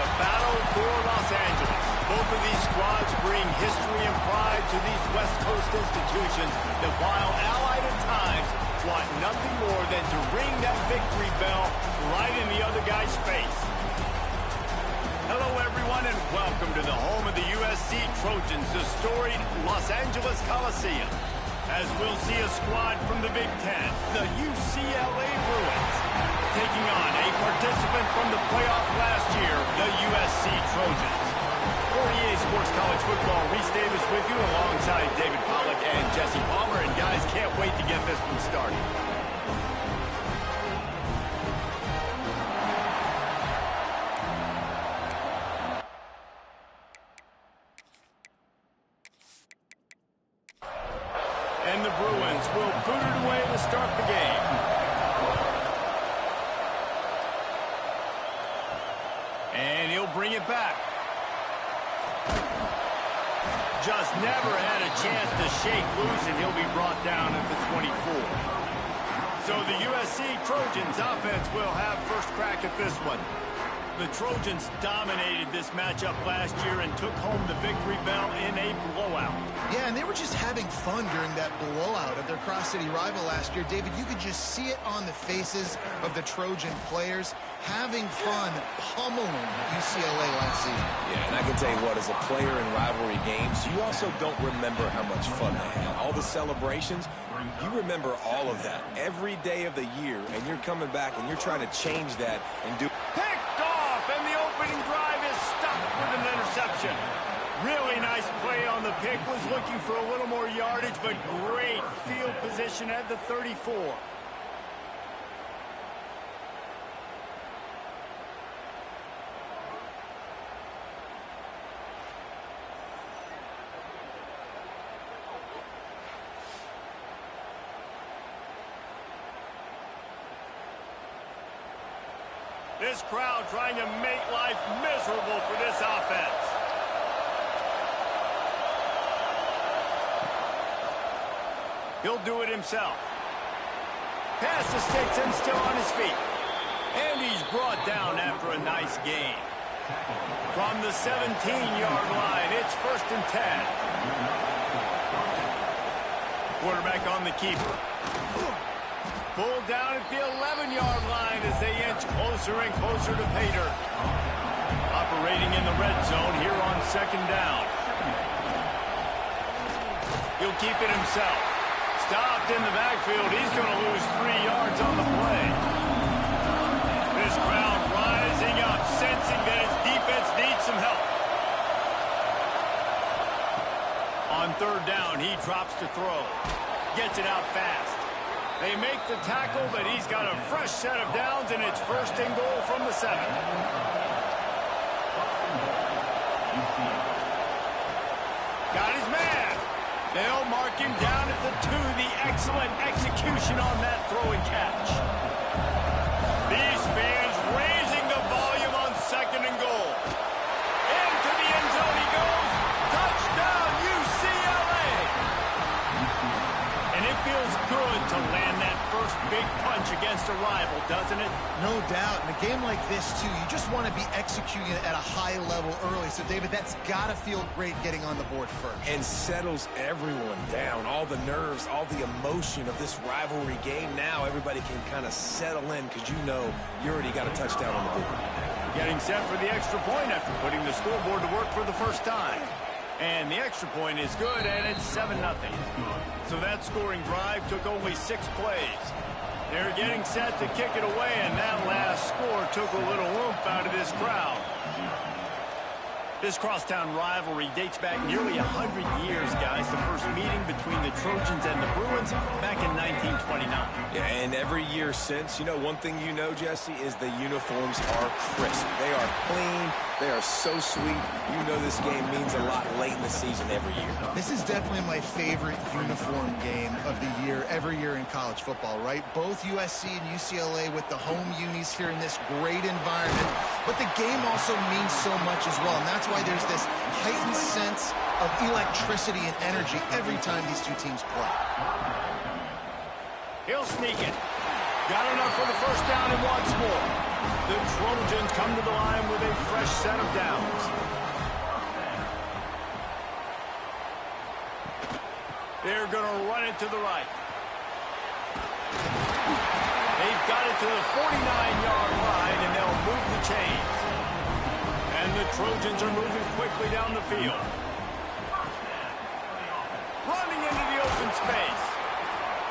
the battle for Los Angeles. Both of these squads bring history and pride to these West Coast institutions that, while allied at times, want nothing more than to ring that victory bell right in the other guy's face. Hello, everyone, and welcome to the home of the USC Trojans, the storied Los Angeles Coliseum. As we'll see a squad from the Big Ten, the UCLA Bruins, taking on a participant from the playoff last year, the USC Trojans. For EA Sports College Football, Reese Davis with you alongside David Pollack and Jesse Palmer. And guys, can't wait to get this one started. And the Bruins will boot it away to start the game. And he'll bring it back. Just never had a chance to shake loose, and he'll be brought down at the 24. So the USC Trojans offense will have first crack at this one. The Trojans dominated this matchup last year and took home the victory bell in a blowout. Yeah, and they were just having fun during that blowout of their cross-city rival last year. David, you could just see it on the faces of the Trojan players, having fun pummeling UCLA last season. Yeah, and I can tell you what, as a player in rivalry games, you also don't remember how much fun they had. All the celebrations, you remember all of that every day of the year, and you're coming back and you're trying to change that and do... Picked off, and the opening drive is stopped with an interception. Really nice play on the pick. Was looking for a little more yardage, but great field position at the 34. This crowd trying to make life miserable for this offense. He'll do it himself. Pass the sticks and still on his feet. And he's brought down after a nice gain. From the 17-yard line, it's 1st and 10. Quarterback on the keeper. Pulled down at the 11-yard line as they inch closer and closer to pay dirt. Operating in the red zone here on 2nd down. He'll keep it himself. Stopped in the backfield. He's going to lose 3 yards on the play. This crowd rising up, sensing that his defense needs some help. On 3rd down, he drops to throw. Gets it out fast. They make the tackle, but he's got a fresh set of downs, and it's 1st and goal from the 7. Got his man. They'll mark him down at the 2. The excellent execution on that throw and catch. These fans raising the volume on 2nd and goal. Into the end zone he goes. Touchdown, UCLA. And it feels good to land that first big punch against a rival, doesn't it? No doubt. In a game like this, too, you just want to be executing it at a high level early. So, David, that's got to feel great getting on the board first. And settles everyone down. All the nerves, all the emotion of this rivalry game. Now everybody can kind of settle in because you know you already got a touchdown on the board. Getting set for the extra point after putting the scoreboard to work for the first time. And the extra point is good, and it's 7-0. So that scoring drive took only 6 plays. They're getting set to kick it away, and that last score took a little oomph out of this crowd. This crosstown rivalry dates back nearly 100 years, guys. The first meeting between the Trojans and the Bruins back in 1929. Yeah, and every year since, you know, one thing you know, Jesse, is the uniforms are crisp. They are clean. They are so sweet. You know this game means a lot late in the season every year. This is definitely my favorite uniform game of the year, every year in college football, right? Both USC and UCLA with the home unis here in this great environment. But the game also means so much as well, and that's why there's this heightened sense of electricity and energy every time these two teams play. He'll sneak it. Got enough for the first down and wants more. The Trojans come to the line with a fresh set of downs. They're going to run it to the right. They've got it to the 49-yard line, and they'll move the chains. And the Trojans are moving quickly down the field. Running into the open space.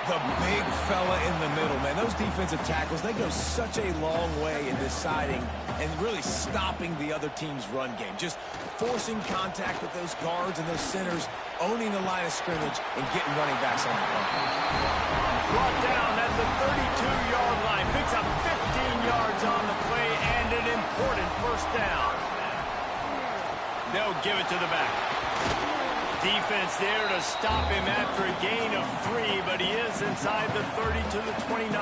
The big fella in the middle, man. Those defensive tackles, they go such a long way in deciding and really stopping the other team's run game. Just forcing contact with those guards and those centers, owning the line of scrimmage, and getting running backs on the run. Brought down at the 32-yard line. Picks up 15 yards on the play and an important first down. They'll give it to the back. Defense there to stop him after a gain of 3, but he is inside the 30 to the 29.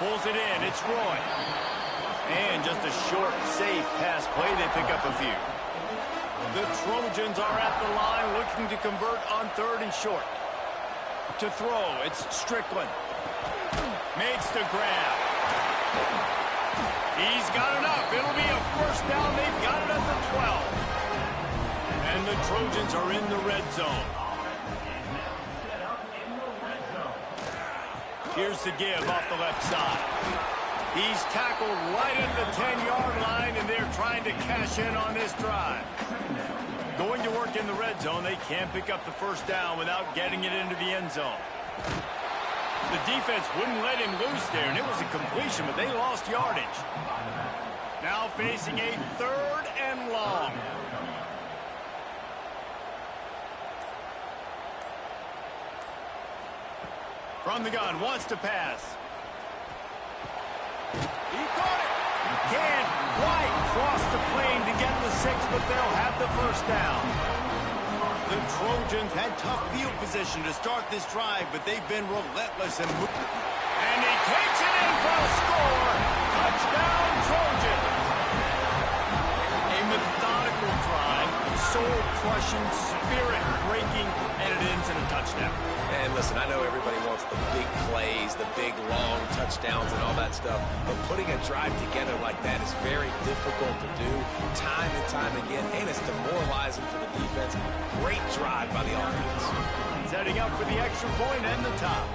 Pulls it in. It's Roy. And just a short, safe pass play. They pick up a few. The Trojans are at the line looking to convert on 3rd and short. To throw, it's Strickland. Makes the grab. He's got enough. It'll be a first down. They've got it at the 12. And the Trojans are in the red zone. Here's the give off the left side. He's tackled right at the 10-yard line, and they're trying to cash in on this drive. Going to work in the red zone, they can't pick up the first down without getting it into the end zone. The defense wouldn't let him loose there, and it was a completion, but they lost yardage. Now facing a 3rd and long. From the gun, wants to pass. He caught it. Can't quite cross the plane to get the 6, but they'll have the first down. The Trojans had tough field position to start this drive, but they've been relentless and he takes it in for a score. Touchdown, Trojans. A methodical drive, soul-crushing, spirit-breaking, and it ends in a touchdown. And listen, I know everybody wants the big plays, the big, long touchdowns and all that stuff, but putting a drive together like that is very difficult to do time and time again, and it's demoralizing for the defense. Great drive by the offense. Setting up for the extra point and the top.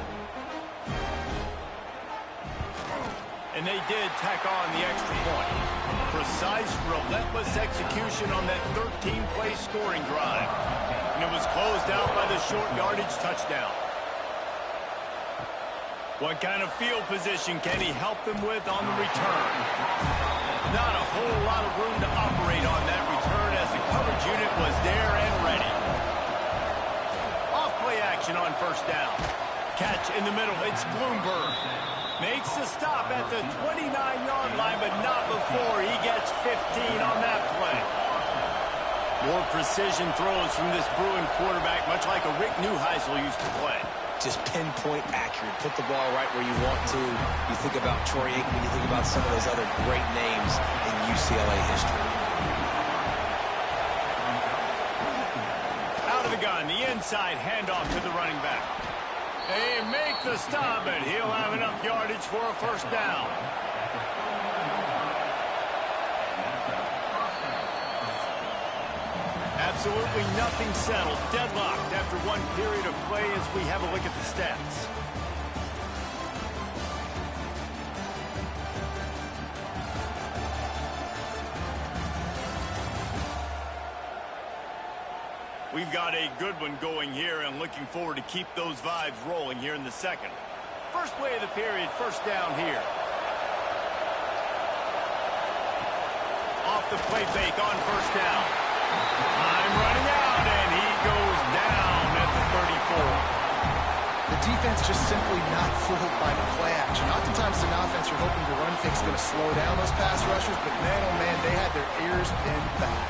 And they did tack on the extra point. Precise, relentless execution on that 13-play scoring drive. And it was closed out by the short yardage touchdown. What kind of field position can he help them with on the return? Not a whole lot of room to operate on that return as the coverage unit was there and ready. Off play action on first down. Catch in the middle. It's Bloomberg. Makes the stop at the 29-yard line, but not before he gets 15 on that play. More precision throws from this Bruin quarterback, much like a Rick Neuheisel used to play. Just pinpoint accurate. Put the ball right where you want to. You think about Troy Aikman, you think about some of those other great names in UCLA history. Out of the gun, the inside handoff to the running back. They make the stop, but he'll have enough yardage for a first down. Absolutely nothing settled. Deadlocked after one period of play as we have a look at the stats. We've got a good one going here and looking forward to keep those vibes rolling here in the second. First play of the period, first down here. Off the play fake on first down. Time running out, and he goes down at the 34. The defense just simply not fooled by the play action. Oftentimes in offense, you're hoping the run fake is going to slow down those pass rushers, but man, oh man, they had their ears pinned back.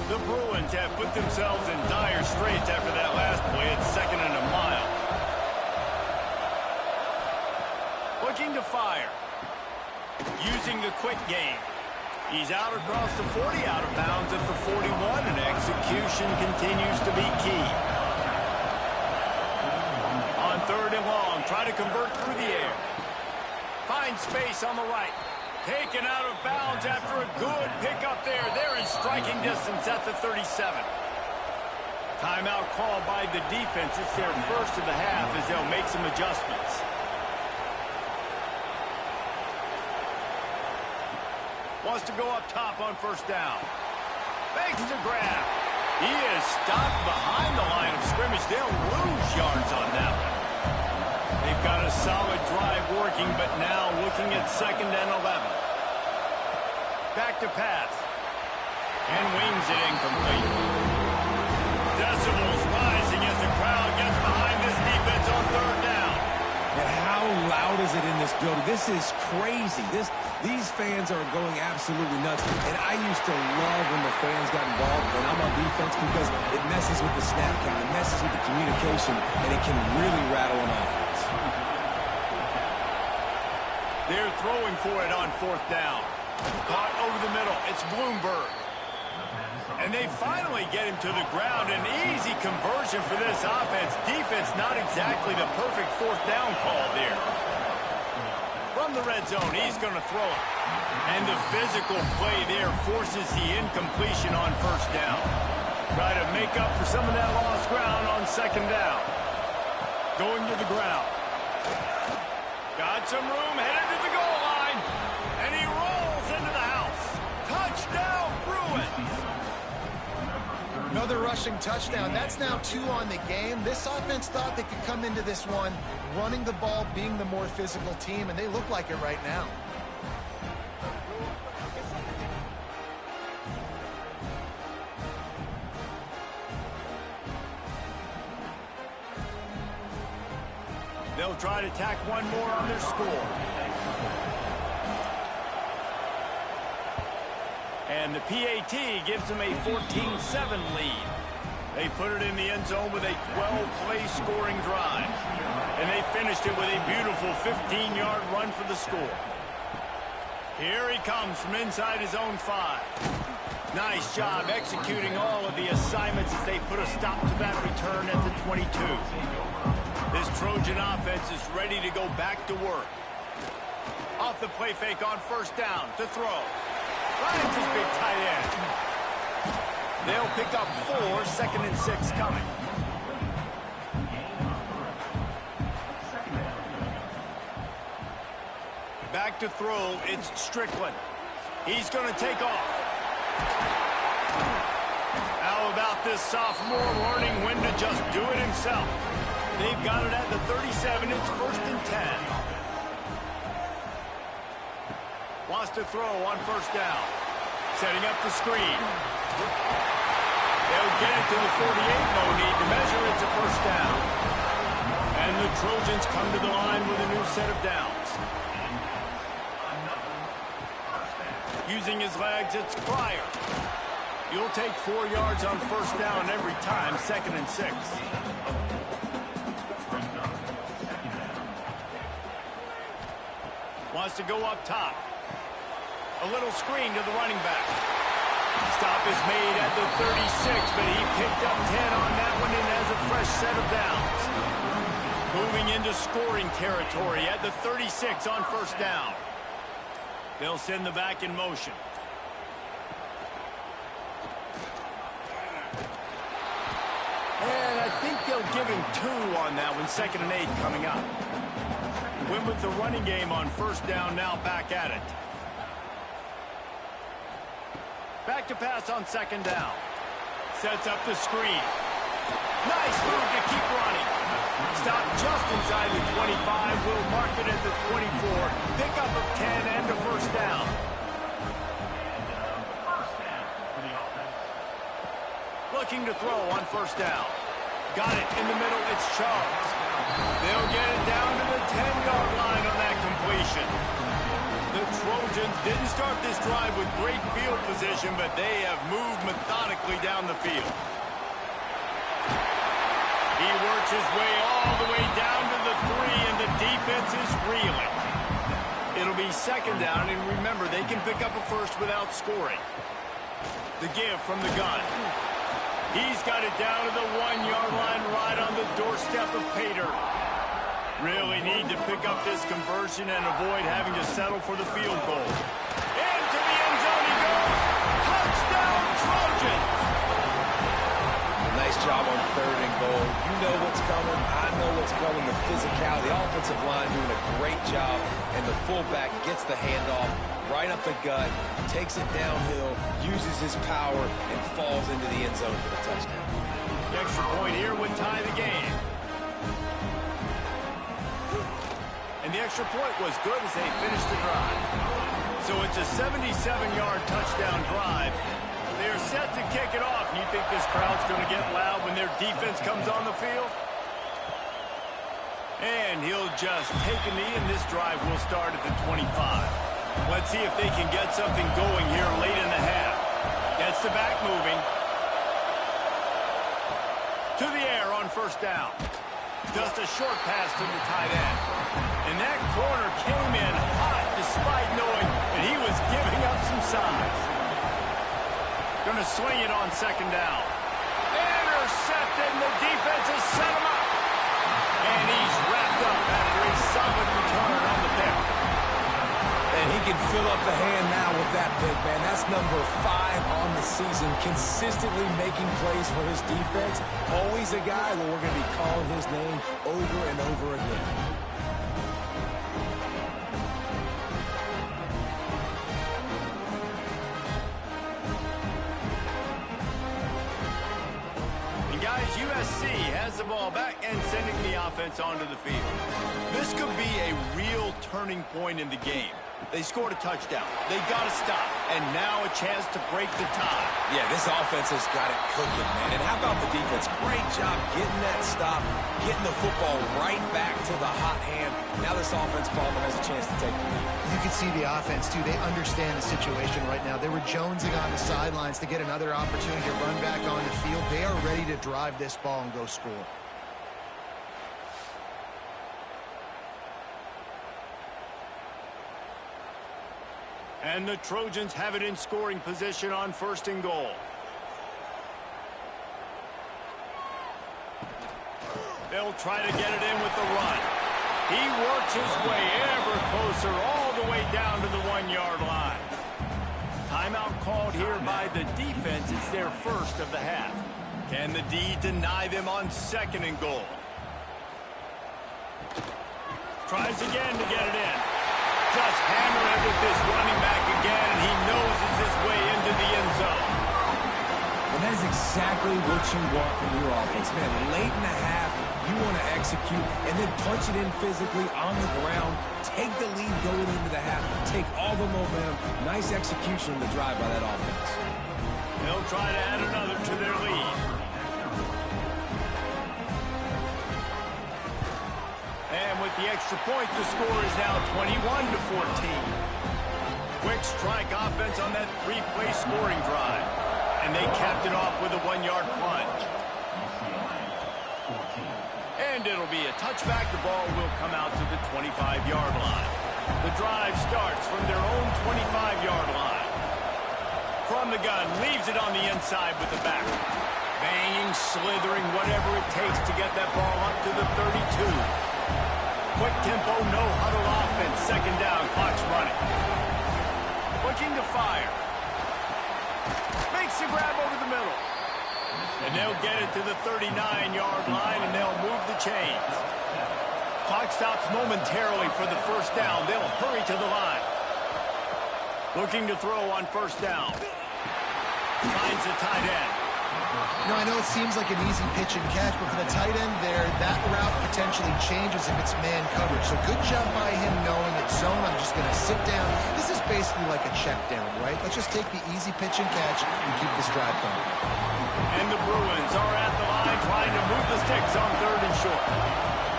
The Bruins have put themselves in dire straits after that last play at 2nd and a mile. Looking to fire. Using the quick game. He's out across the 40, out of bounds at the 41, and execution continues to be key. On 3rd and long, try to convert through the air. Finds space on the right. Taken out of bounds after a good pickup there. They're in striking distance at the 37. Timeout called by the defense. It's their first of the half as they'll make some adjustments. Wants to go up top on 1st down. Makes the grab. He is stopped behind the line of scrimmage. They'll lose yards on that one. They've got a solid drive working, but now looking at 2nd and 11. Back to pass. And wings it incomplete. Decibels rising as the crowd gets behind this defense on 3rd down. And how loud is it in this building? This is crazy. These fans are going absolutely nuts. And I used to love when the fans got involved, and I'm on defense because it messes with the snap count, it messes with the communication, and it can really rattle an offense. They're throwing for it on 4th down. Caught over the middle. It's Bloomberg. And they finally get him to the ground. An easy conversion for this offense. Defense not exactly the perfect 4th down call there. From the red zone, he's going to throw it. And the physical play there forces the incompletion on 1st down. Try to make up for some of that lost ground on 2nd down. Going to the ground. Got some room, headed to the goal line. And he rolls into the house. Touchdown, Bruins! Another rushing touchdown. That's now 2 on the game. This offense thought they could come into this one running the ball, being the more physical team, and they look like it right now. They'll try to tack one more on their score. And the PAT gives them a 14-7 lead. They put it in the end zone with a 12-play scoring drive. And they finished it with a beautiful 15-yard run for the score. Here he comes from inside his own 5. Nice job executing all of the assignments as they put a stop to that return at the 22. This Trojan offense is ready to go back to work. Off the play fake on 1st down to throw. Finds his big tight end. They'll pick up 4, 2nd and 6 coming. Back to throw, it's Strickland. He's going to take off. How about this sophomore learning when to just do it himself? They've got it at the 37. It's 1st and 10. Wants to throw on 1st down. Setting up the screen. They'll get it to the 48. No need to measure. It's a 1st down. And the Trojans come to the line with a new set of downs. Using his legs, it's Pryor. You'll take 4 yards on 1st down every time, 2nd and 6. Wants to go up top. A little screen to the running back. Stop is made at the 36, but he picked up 10 on that one and has a fresh set of downs. Moving into scoring territory at the 36 on 1st down. They'll send the back in motion. And I think they'll give him 2 on that one, 2nd and 8 coming up. Went with the running game on 1st down, now back at it. Back to pass on 2nd down. Sets up the screen. Nice move to keep running. Stop just inside the 25. Will mark it at the 24. Pickup of 10 and a 1st down. Looking to throw on 1st down. Got it in the middle. It's Charles. They'll get it down to the 10-yard line on that completion. The Trojans didn't start this drive with great field position, but they have moved methodically down the field. He works his way all the way down to the 3, and the defense is reeling. It'll be second down, and remember, they can pick up a first without scoring. The give from the gun. He's got it down to the 1-yard line right on the doorstep of Pater. Really need to pick up this conversion and avoid having to settle for the field goal. Into the end zone he goes. Touchdown, Trojans! Nice job on 3rd and goal. You know what's coming. I know what's coming. The physicality, the offensive line doing a great job, and the fullback gets the handoff right up the gut, takes it downhill, uses his power, and falls into the end zone for the touchdown. The extra point here would tie the game. And the extra point was good as they finished the drive. So it's a 77-yard touchdown drive. They're set to kick it off. And you think this crowd's going to get loud when their defense comes on the field? And he'll just take a knee, and this drive will start at the 25. Let's see if they can get something going here late in the half. Gets the back moving. To the air on first down. Just a short pass to the tight end. And that corner came in hot despite knowing that he was giving up some size. Going to swing it on second down. Intercepted, and the defense has set him up. And he's wrapped up after a solid return on the pick. And he can fill up the hand now with that pick, man. That's number 5 on the season, consistently making plays for his defense. Always a guy where we're going to be calling his name over and over again. Guys, USC has the ball back and sending the offense onto the field. This could be a real turning point in the game. They scored a touchdown. They got to stop. And now a chance to break the tie. Yeah, this offense has got it cooking, man. And how about the defense? Great job getting that stop, getting the football right back to the hot hand. Now this offense probably has a chance to take the lead. You can see the offense, too. They understand the situation right now. They were jonesing on the sidelines to get another opportunity to run back on the field. They are ready to drive this ball and go score. And the Trojans have it in scoring position on first and goal. They'll try to get it in with the run. He works his way ever closer all the way down to the 1-yard line. Timeout called here by the defense. It's their first of the half. Can the D deny them on second and goal? Tries again to get it in. Just hammer it with this running back again, and he noses his way into the end zone. And that is exactly what you want from your offense, man. Late in the half, you want to execute and then punch it in physically on the ground. Take the lead going into the half. Take all the momentum. Nice execution of the drive by that offense. They'll try to add another to their lead. And with the extra point, the score is now 21-14. Quick strike offense on that 3-play scoring drive. And they capped it off with a 1-yard plunge. And it'll be a touchback. The ball will come out to the 25-yard line. The drive starts from their own 25-yard line. From the gun, leaves it on the inside with the back. Banging, slithering, whatever it takes to get that ball up to the 32. Quick tempo, no huddle offense. Second down, clock's running. Looking to fire. Makes the grab over the middle. And they'll get it to the 39-yard line, and they'll move the chains. Clock stops momentarily for the first down. They'll hurry to the line. Looking to throw on first down. Finds the tight end. You know, I know it seems like an easy pitch and catch, but for the tight end there, that route potentially changes if it's man coverage. So good job by him knowing it's zone. I'm just going to sit down. This is basically like a check down, right? Let's just take the easy pitch and catch and keep this drive going. And the Bruins are at the line trying to move the sticks on third and short.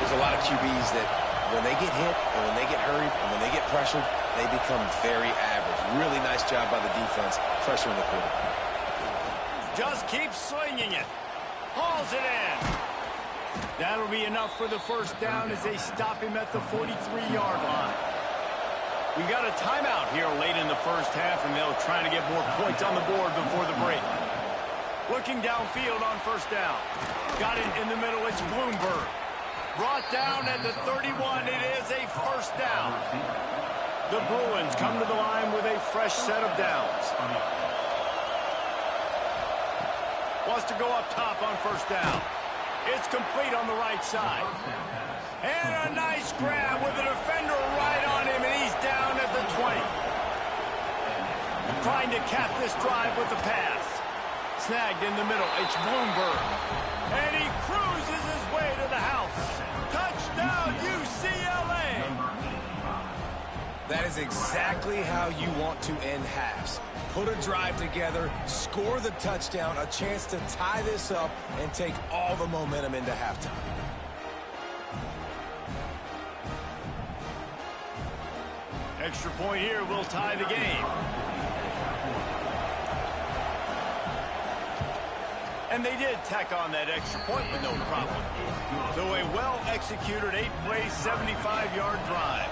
There's a lot of QBs that when they get hit and when they get hurried and when they get pressured, they become very average. Really nice job by the defense pressuring the quarterback. Just keeps slinging it. Hauls it in. That'll be enough for the first down as they stop him at the 43-yard line. We've got a timeout here late in the first half, and they'll try to get more points on the board before the break. Looking downfield on first down. Got it in the middle. It's Bloomberg. Brought down at the 31. It is a first down. The Bruins come to the line with a fresh set of downs. Wants to go up top on first down. It's complete on the right side. And a nice grab with a defender right on him, and he's down at the 20. Trying to cap this drive with the pass. Snagged in the middle. It's Bloomberg. And he cruises his way to the house. Touchdown, UCLA! That is exactly how you want to end halves. Put a drive together, score the touchdown, a chance to tie this up, and take all the momentum into halftime. Extra point here will tie the game. And they did tack on that extra point with no problem. So a well-executed 8-play, 75-yard drive.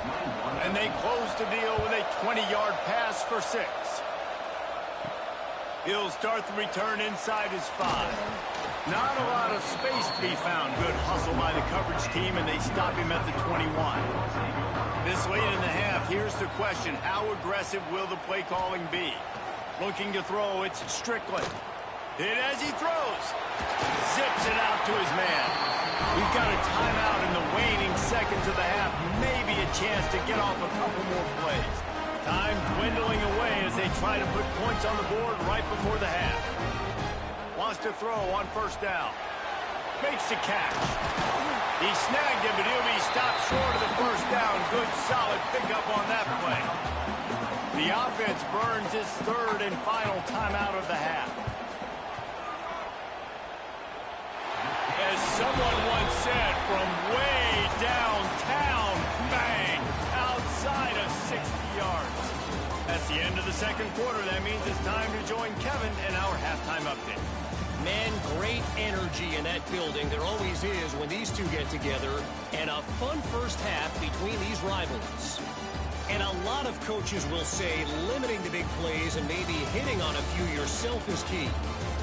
And they close the deal with a 20-yard pass for 6. He'll start the return inside his 5. Not a lot of space to be found. Good hustle by the coverage team, and they stop him at the 21. This late in the half, here's the question. How aggressive will the play calling be? Looking to throw, it's Strickland. Hit as he throws. Zips it out to his man. We've got a timeout in the waning seconds of the half. Maybe a chance to get off a couple more plays. Time dwindling away as they try to put points on the board right before the half. Wants to throw on first down. Makes the catch. He snagged him, but he'll be stopped short of the first down. Good, solid pickup on that play. The offense burns its third and final timeout of the half. As someone once said, from way downtown, bang, outside of 60 yards. That's the end of the second quarter. That means it's time to join Kevin in our halftime update. Man, great energy in that building. There always is when these two get together. And a fun first half between these rivals. And a lot of coaches will say limiting the big plays and maybe hitting on a few yourself is key.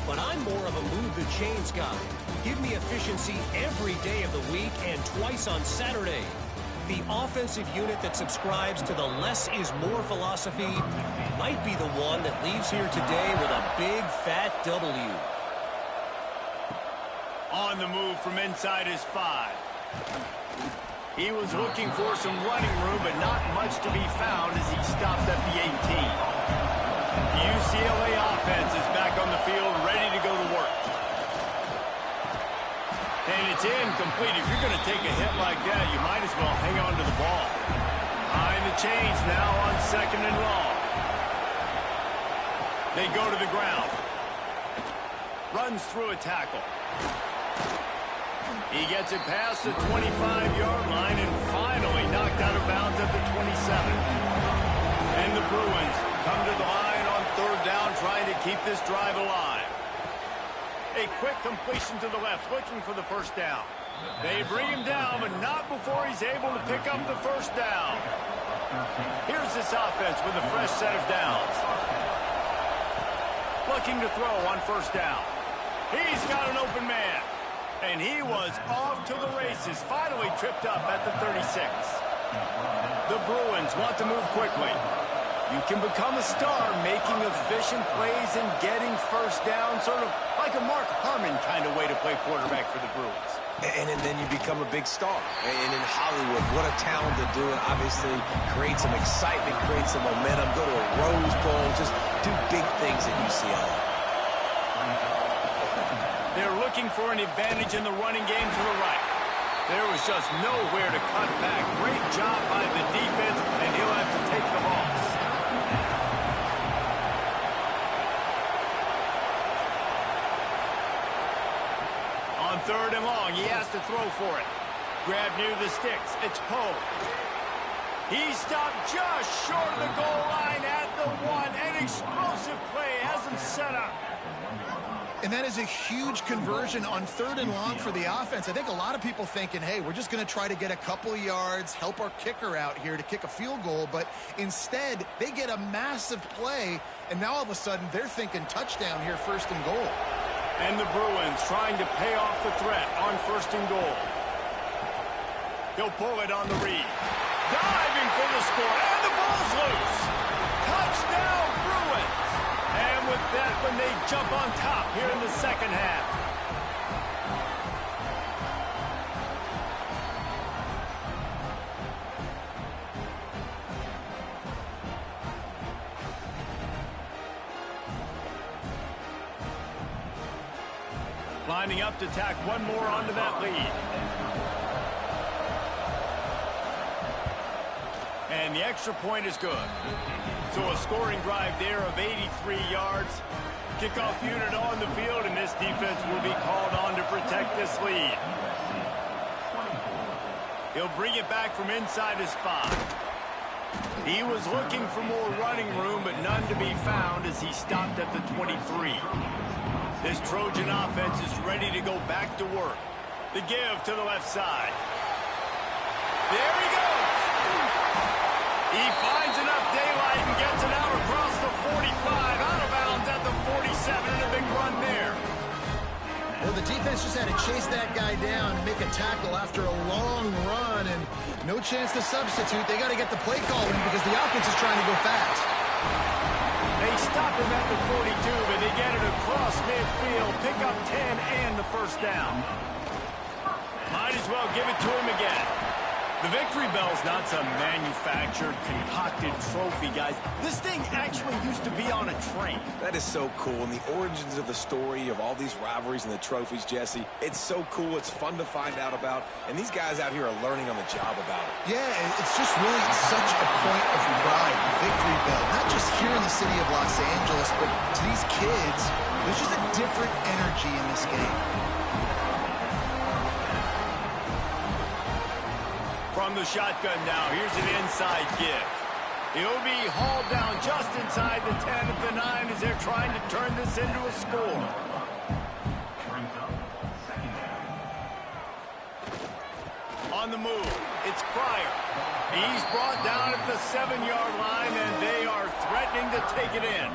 But I'm more of a move the chains guy. Give me efficiency every day of the week and twice on Saturday. The offensive unit that subscribes to the less is more philosophy might be the one that leaves here today with a big fat W. On the move from inside his 5. He was looking for some running room, but not much to be found as he stopped at the 18. The UCLA offense is back on the field, ready to go to work. And it's incomplete. If you're going to take a hit like that, you might as well hang on to the ball. Behind the chains now on second and long. They go to the ground. Runs through a tackle. He gets it past the 25-yard line and finally knocked out of bounds at the 27. And the Bruins come to the line on third down, trying to keep this drive alive. A quick completion to the left, looking for the first down. They bring him down, but not before he's able to pick up the first down. Here's this offense with a fresh set of downs. Looking to throw on first down. He's got an open man. And he was off to the races, finally tripped up at the 36. The Bruins want to move quickly. You can become a star making efficient plays and getting first down, sort of like a Mark Harmon kind of way to play quarterback for the Bruins. And then you become a big star. And in Hollywood, what a talent to do it. Obviously, create some excitement, create some momentum, go to a Rose Bowl, just do big things at UCLA. They're looking for an advantage in the running game to the right. There was just nowhere to cut back. Great job by the defense, and he'll have to take the loss. On third and long, he has to throw for it. Grab near the sticks. It's Poe. He stopped just short of the goal line at the 1. An explosive play has him set up. And that is a huge conversion on 3rd and long for the offense. I think a lot of people thinking, hey, we're just going to try to get a couple of yards, help our kicker out here to kick a field goal. But instead, they get a massive play, and now all of a sudden they're thinking touchdown here, 1st and goal. And the Bruins trying to pay off the threat on 1st and goal. He'll pull it on the read. Diving for the score, and the ball's loose. Touchdown, Bruins. And with that one, they jump on top here in the 2nd half. Lining up to tack one more onto that lead. And the extra point is good. So a scoring drive there of 83 yards. Kickoff unit on the field, and this defense will be called on to protect this lead. He'll bring it back from inside his 5. He was looking for more running room, but none to be found as he stopped at the 23. This Trojan offense is ready to go back to work. The give to the left side. There he goes. He finds enough daylight and gets it out across the 45, out of bounds at the 47, and a big run there. Well, the defense just had to chase that guy down and make a tackle after a long run, and no chance to substitute. They got to get the play call in because the offense is trying to go fast. They stop him at the 42, but they get it across midfield, pick up 10 and the 1st down. Might as well give it to him again. The victory bell's not some manufactured, concocted trophy, guys. This thing actually used to be on a train. That is so cool, and the origins of the story of all these rivalries and the trophies, Jesse, it's so cool. It's fun to find out about, and these guys out here are learning on the job about it. Yeah, it's just really such a point of pride, victory bell. Not just here in the city of Los Angeles, but to these kids, there's just a different energy in this game. From the shotgun now, here's an inside give. He'll be hauled down just inside the 10 at the 9 as they're trying to turn this into a score. On the move, it's Pryor. He's brought down at the 7-yard line, and they are threatening to take it in.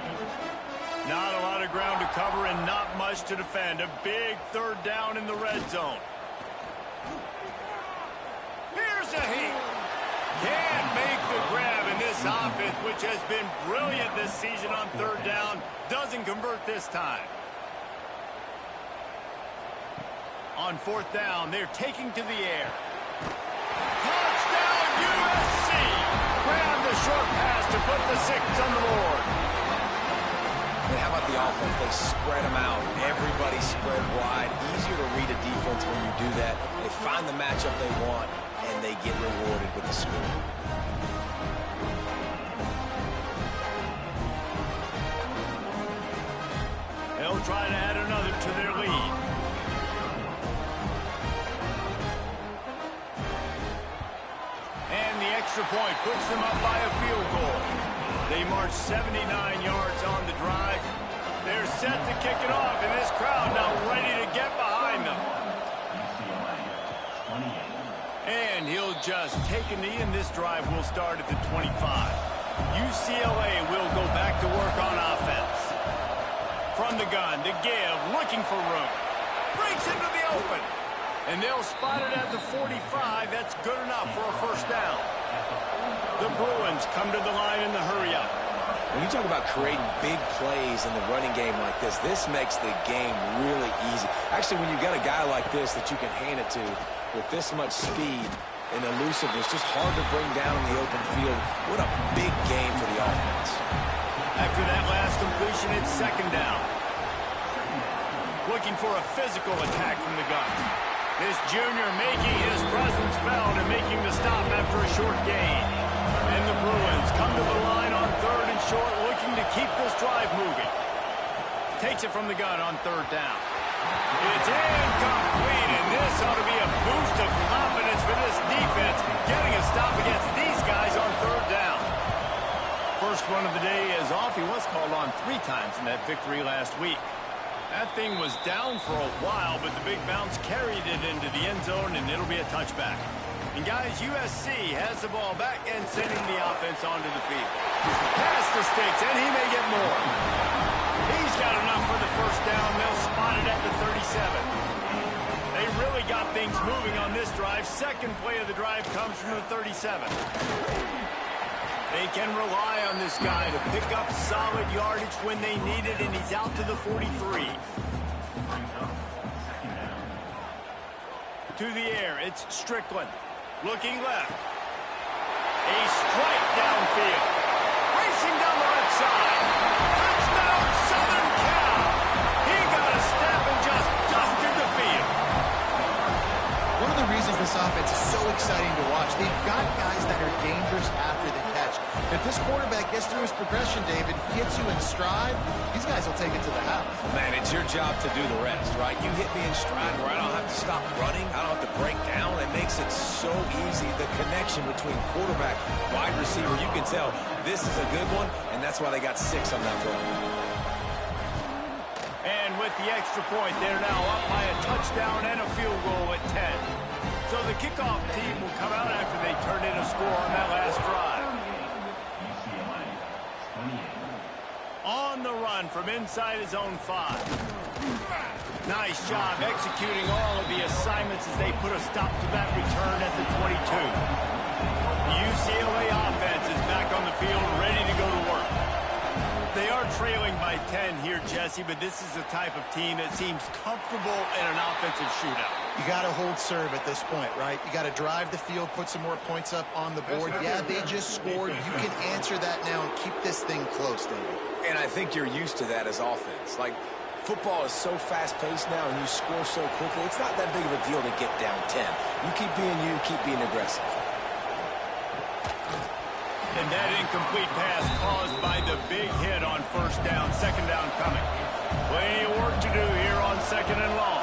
Not a lot of ground to cover and not much to defend. A big 3rd down in the red zone. Here's a heat. Can't make the grab, and this offense, which has been brilliant this season on 3rd down, doesn't convert this time. On 4th down, they're taking to the air. Touchdown, USC! Grab the short pass to put the 6 on the board. And how about the offense? They spread them out. Everybody spread wide. Easier to read a defense when you do that. They find the matchup they want, and they get rewarded with the score. They'll try to add another to their lead. And the extra point puts them up by a field goal. They march 79 yards on the drive. They're set to kick it off, and this crowd now ready to get behind them. And he'll just take a knee, and this drive will start at the 25. UCLA will go back to work on offense. From the gun, the give, looking for room. Breaks into the open. And they'll spot it at the 45. That's good enough for a 1st down. The Bruins come to the line in the hurry-up. When you talk about creating big plays in the running game like this makes the game really easy. Actually, when you've got a guy like this that you can hand it to with this much speed and elusiveness, just hard to bring down in the open field. What a big game for the offense. After that last completion, it's 2nd down. Looking for a physical attack from the gun. This junior making his presence felt and making the stop after a short gain. And the Bruins come to the line on 3rd and short, looking to keep this drive moving. Takes it from the gun on 3rd down. It's incomplete, and this ought to be a boost of confidence for this defense, getting a stop against these guys on 3rd down. First one of the day is off. He was called on 3 times in that victory last week. That thing was down for a while, but the big bounce carried it into the end zone, and it'll be a touchback. And guys, USC has the ball back and sending the offense onto the field. Pass the sticks, and he may get more. He's got enough for the first down. They'll spot it at the 37. They really got things moving on this drive. Second play of the drive comes from the 37. They can rely on this guy to pick up solid yardage when they need it, and he's out to the 43. To the air, it's Strickland. Looking left. A strike downfield. Racing down the left side. Touchdown, Southern Cal. He got a step and just dusted the field. One of the reasons this offense is so exciting to watch, they've got guys that are dangerous after the catch. If this quarterback gets through his progression, David, gets you in stride, these guys will take it to the house. Man, it's your job to do the rest, right? You hit me in stride where I don't have to stop running. I don't have to break down. It makes it so easy. The connection between quarterback, wide receiver, you can tell this is a good one, and that's why they got 6 on that play. And with the extra point, they're now up by a touchdown and a field goal at 10. So the kickoff team will come out after they turn in a score on that last drive. On the run from inside his own 5. Nice job executing all of the assignments as they put a stop to that return at the 22. The UCLA offense is back on the field, ready to go to work. They are trailing by 10 here, Jesse, but this is the type of team that seems comfortable in an offensive shootout. You got to hold serve at this point, right? You got to drive the field, put some more points up on the board. Yeah, they just scored. You can answer that now and keep this thing close, David. And I think you're used to that as offense. Like, football is so fast-paced now, and you score so quickly. It's not that big of a deal to get down 10. You keep being aggressive. And that incomplete pass caused by the big hit on first down. Second down coming. Plenty of work to do here on second and long.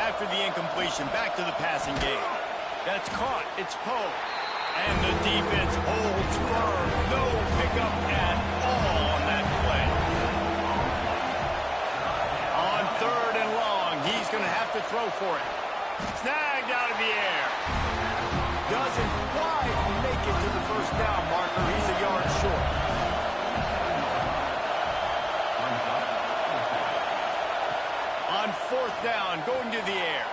After the incompletion, back to the passing game. That's caught. It's Poe. And the defense holds firm. No pickup at all on that play. On third and long, he's going to have to throw for it. Snagged out of the air. Doesn't quite make it to the first down marker. He's a yard short. On fourth down, going to the air.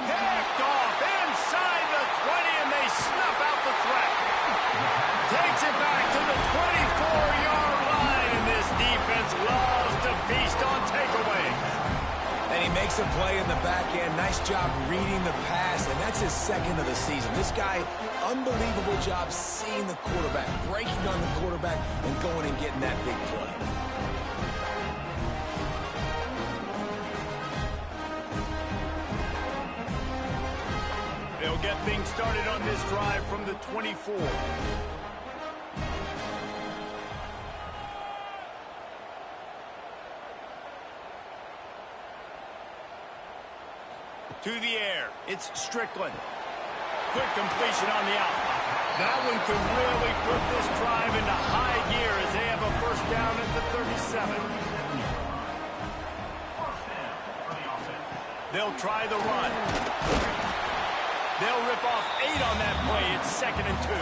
Picked off inside the 20, and they snuff out the threat. Takes it back to the 24-yard line, and this defense loves to feast on takeaways. And he makes a play in the back end. Nice job reading the pass, and that's his second of the season. This guy, unbelievable job seeing the quarterback, breaking on the quarterback, and going and getting that big play. They'll get things started on this drive from the 24. To the air, it's Strickland. Quick completion on the out. That one could really put this drive into high gear as they have a first down at the 37. They'll try the run. They'll rip off 8 on that play. It's second and 2.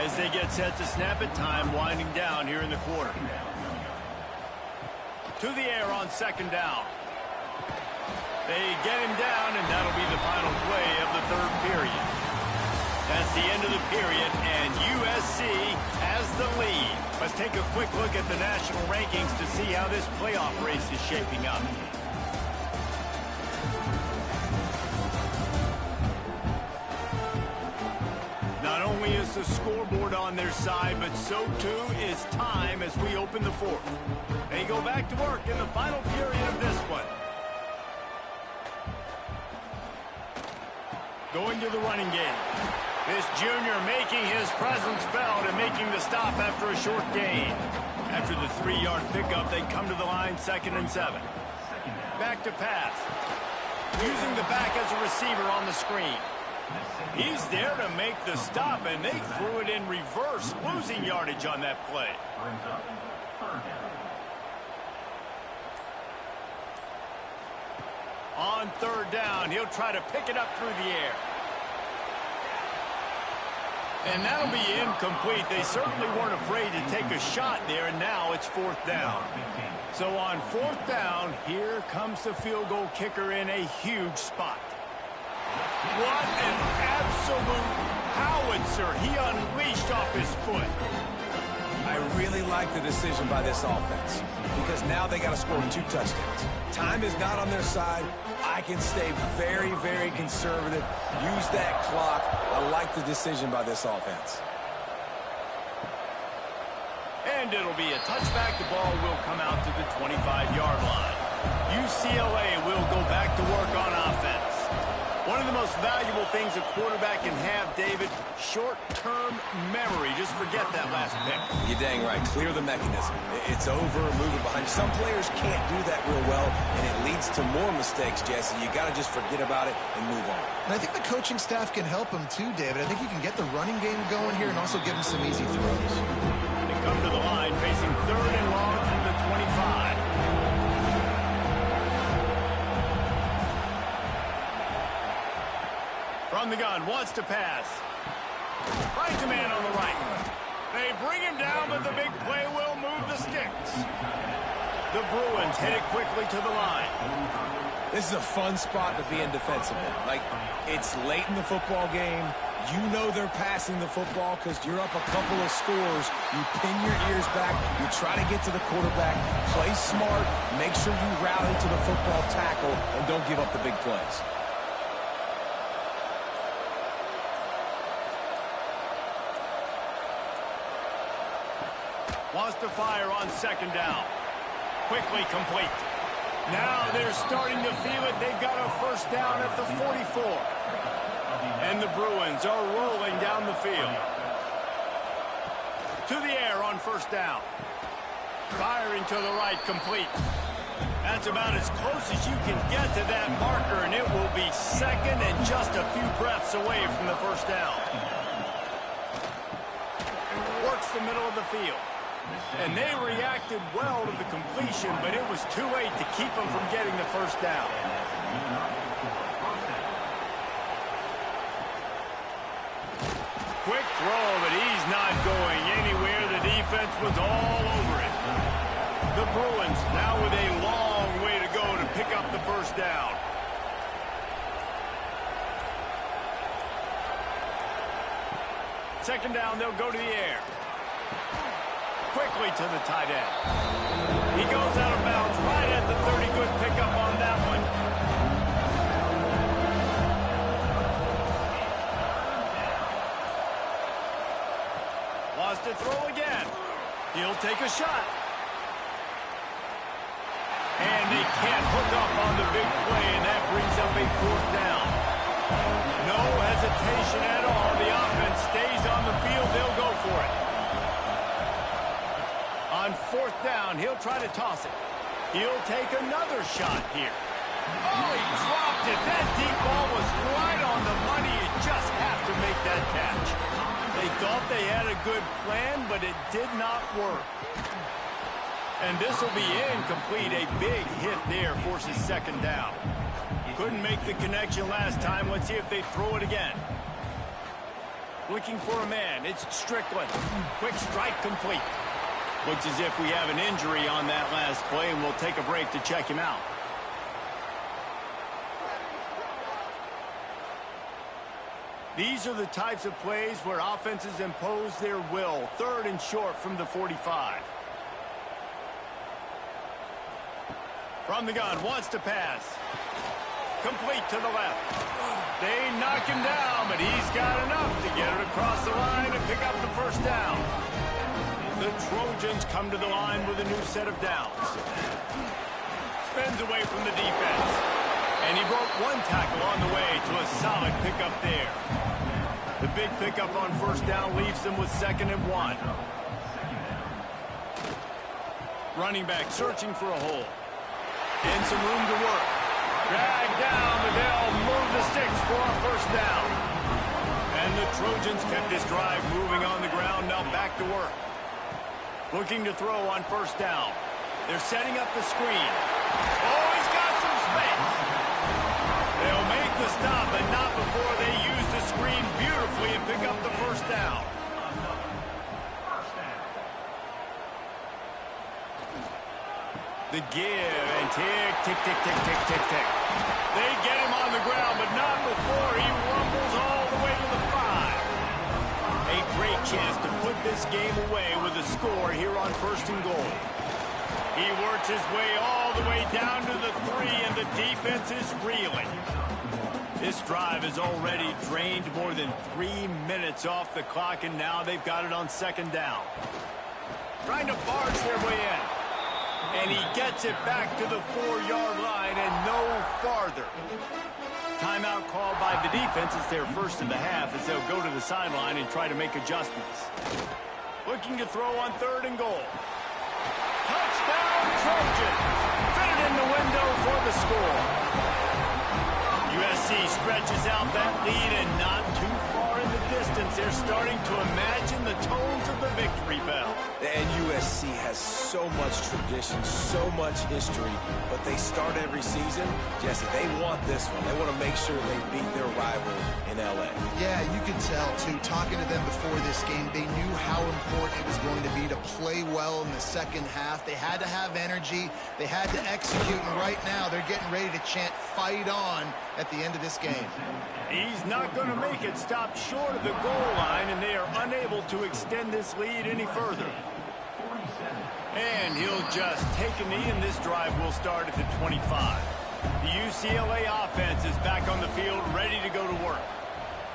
As they get set to snap it, time winding down here in the quarter. To the air on second down. They get him down, and that'll be the final play of the third period. That's the end of the period, and USC has the lead. Let's take a quick look at the national rankings to see how this playoff race is shaping up. Not only is the scoreboard on their side, but so too is time as we open the fourth. They go back to work in the final period of this one. Going to the running game. This junior making his presence felt and making the stop after a short gain. After the 3-yard pickup, they come to the line, 2nd and 7. Back to pass. Using the back as a receiver on the screen. He's there to make the stop, and they threw it in reverse, losing yardage on that play. On third down, he'll try to pick it up through the air. And that'll be incomplete. They certainly weren't afraid to take a shot there, and now it's fourth down. So on fourth down, here comes the field goal kicker in a huge spot. What an absolute howitzer he unleashed off his foot. I really like the decision by this offense because now they got to score 2 touchdowns. Time is not on their side. I can stay very, very conservative. Use that clock. I like the decision by this offense. And it'll be a touchback. The ball will come out to the 25-yard line. UCLA will go back to work on offense. One of the most valuable things a quarterback can have, David, short-term memory. Just forget that last pick. You're dang right. Clear the mechanism. It's over, move it behind you. Some players can't do that real well, and it leads to more mistakes, Jesse. You got to just forget about it and move on. And I think the coaching staff can help him too, David. I think you can get the running game going here and also give him some easy throws. They come to the line facing third and long from the 25. From the gun, wants to pass. Finds a man on the right. They bring him down, but the big play will move the sticks. The Bruins hit it quickly to the line. This is a fun spot to be in defensively. Like, it's late in the football game. You know they're passing the football because you're up a couple of scores. You pin your ears back. You try to get to the quarterback. Play smart. Make sure you rally to the football tackle and don't give up the big plays. Wants to fire on second down. Quickly complete. Now they're starting to feel it. They've got a first down at the 44. And the Bruins are rolling down the field. To the air on first down. Firing to the right, complete. That's about as close as you can get to that marker, and it will be second and just a few breaths away from the first down. Works the middle of the field. And they reacted well to the completion, but it was too late to keep them from getting the first down. Quick throw, but he's not going anywhere. The defense was all over it. The Bruins now with a long way to go to pick up the first down. Second down, they'll go to the air. Quickly to the tight end. He goes out of bounds right at the 30. Good pickup on that one. Wants to throw again. He'll take a shot. And they can't hook up on the big play, and that brings up a fourth down. No hesitation at all. The offense stays on the field. They'll go for it. On fourth down, he'll try to toss it. He'll take another shot here. Oh, he dropped it. That deep ball was right on the money. You just have to make that catch. They thought they had a good plan, but it did not work. And this will be incomplete. A big hit there forces second down. Couldn't make the connection last time. Let's see if they throw it again. Looking for a man. It's Strickland. Quick strike complete. Looks as if we have an injury on that last play, and we'll take a break to check him out. These are the types of plays where offenses impose their will. Third and short from the 45. From the gun, wants to pass. Complete to the left. They knock him down, but he's got enough to get it across the line and pick up the first down. The Trojans come to the line with a new set of downs. Spins away from the defense. And he broke one tackle on the way to a solid pickup there. The big pickup on first down leaves them with 2nd and 1. Running back searching for a hole. And some room to work. Dragged down, but they'll move the sticks for a first down. And the Trojans kept this drive moving on the ground. Now back to work. Looking to throw on first down. They're setting up the screen. Oh, he's got some space. stop, but not before they use the screen beautifully and pick up the first down. The give and tick, tick, tick, tick, tick, tick, tick. They get him on the ground, but not before he rumbles all the way to the 5. A great chance to put this game away with a score here on 1st and goal. He works his way all the way down to the 3, and the defense is reeling. This drive has already drained more than 3 minutes off the clock, and now they've got it on 2nd down. Trying to barge their way in. And he gets it back to the 4-yard line and no farther. Timeout called by the defense. It's their first of the half as they'll go to the sideline and try to make adjustments. Looking to throw on 3rd and goal. Touchdown, Trojans. Fit it in the window for the score. USC stretches out that lead and not too far in the distance. They're starting to imagine the tones of the victory bell. And USC has so much tradition, so much history, but they start every season. Jesse, they want this one. They want to make sure they beat their rival in LA. Yeah, you could tell, too. Talking to them before this game, they knew how important it was going to be to play well in the 2nd half. They had to have energy. They had to execute, and right now they're getting ready to chant "fight on" at the end of this game. He's not going to make it. Stop short of the goal line, and they are unable to extend this lead any further. And he'll just take a knee, and this drive will start at the 25. The UCLA offense is back on the field, ready to go to work.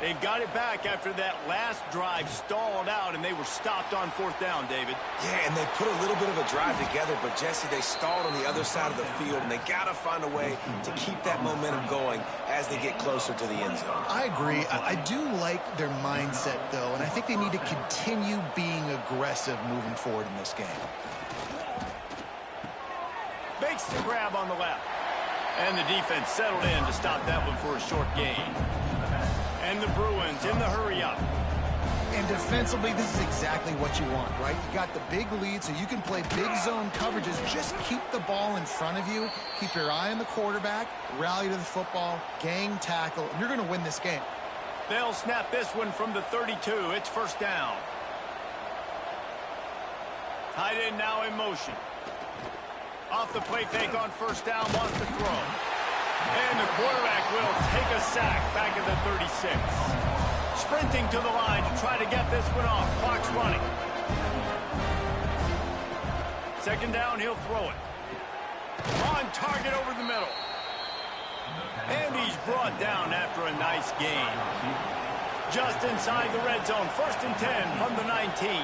They've got it back after that last drive stalled out, and they were stopped on 4th down, David. Yeah, and they put a little bit of a drive together, but, Jesse, they stalled on the other side of the field, and they got to find a way to keep that momentum going as they get closer to the end zone. I agree. I do like their mindset, though, and I think they need to continue being aggressive moving forward in this game. Makes the grab on the left. And the defense settled in to stop that one for a short gain. And the Bruins in the hurry-up. And defensively, this is exactly what you want, right? You got the big lead, so you can play big zone coverages. Just keep the ball in front of you. Keep your eye on the quarterback. Rally to the football. Gang tackle. And you're going to win this game. They'll snap this one from the 32. It's 1st down. Tight end now in motion. Off the play fake on 1st down, wants to throw. And the quarterback will take a sack back at the 36. Sprinting to the line to try to get this one off. Clock's running. 2nd down, he'll throw it. On target over the middle. And he's brought down after a nice gain. Just inside the red zone. 1st and 10 from the 19.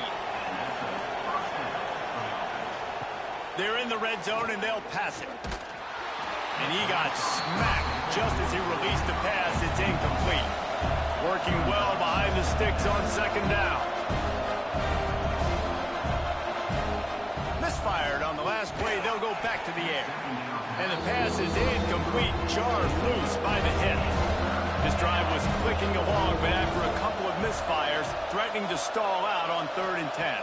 They're in the red zone, and they'll pass it. And he got smacked just as he released the pass. It's incomplete. Working well behind the sticks on 2nd down. Misfired on the last play. They'll go back to the air. And the pass is incomplete. Jarred loose by the hit. This drive was clicking along, but after a couple of misfires, threatening to stall out on 3rd and 10.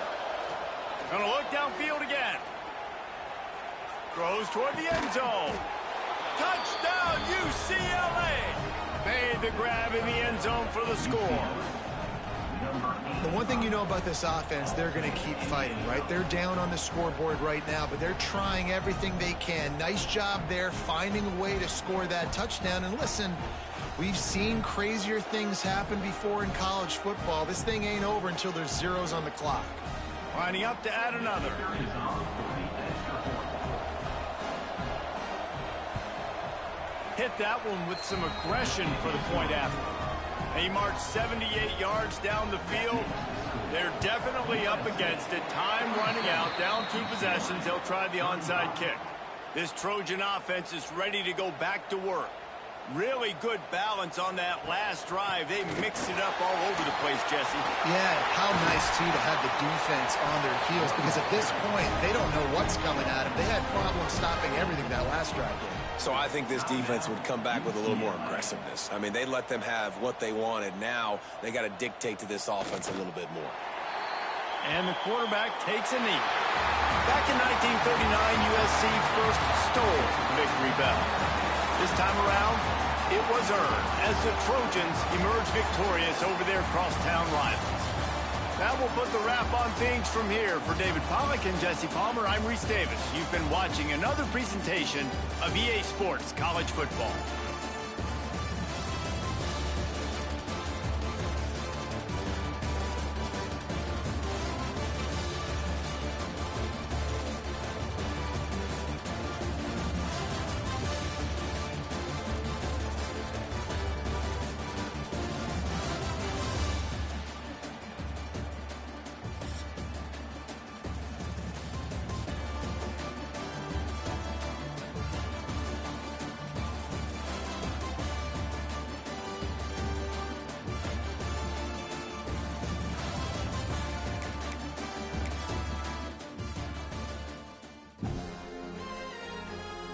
Gonna look downfield again. Throws toward the end zone. Touchdown, UCLA! Made the grab in the end zone for the score. The one thing you know about this offense, they're going to keep fighting, right? They're down on the scoreboard right now, but they're trying everything they can. Nice job there, finding a way to score that touchdown. And listen, we've seen crazier things happen before in college football. This thing ain't over until there's zeros on the clock. Lining up to add another. Hit that one with some aggression for the point after. They marched 78 yards down the field. They're definitely up against it. Time running out. Down 2 possessions. They'll try the onside kick. This Trojan offense is ready to go back to work. Really good balance on that last drive. They mixed it up all over the place, Jesse. Yeah, how nice, too, to have the defense on their heels, because at this point, they don't know what's coming at them. They had problems stopping everything that last drive did. So I think this defense would come back with a little more aggressiveness. I mean, they let them have what they wanted. Now they got to dictate to this offense a little bit more. And the quarterback takes a knee. Back in 1939, USC first stole the victory bell. This time around, It was earned as the Trojans emerged victorious over their crosstown rivals. That will put the wrap on things from here. For David Pollack and Jesse Palmer, I'm Reese Davis. You've been watching another presentation of EA Sports College Football.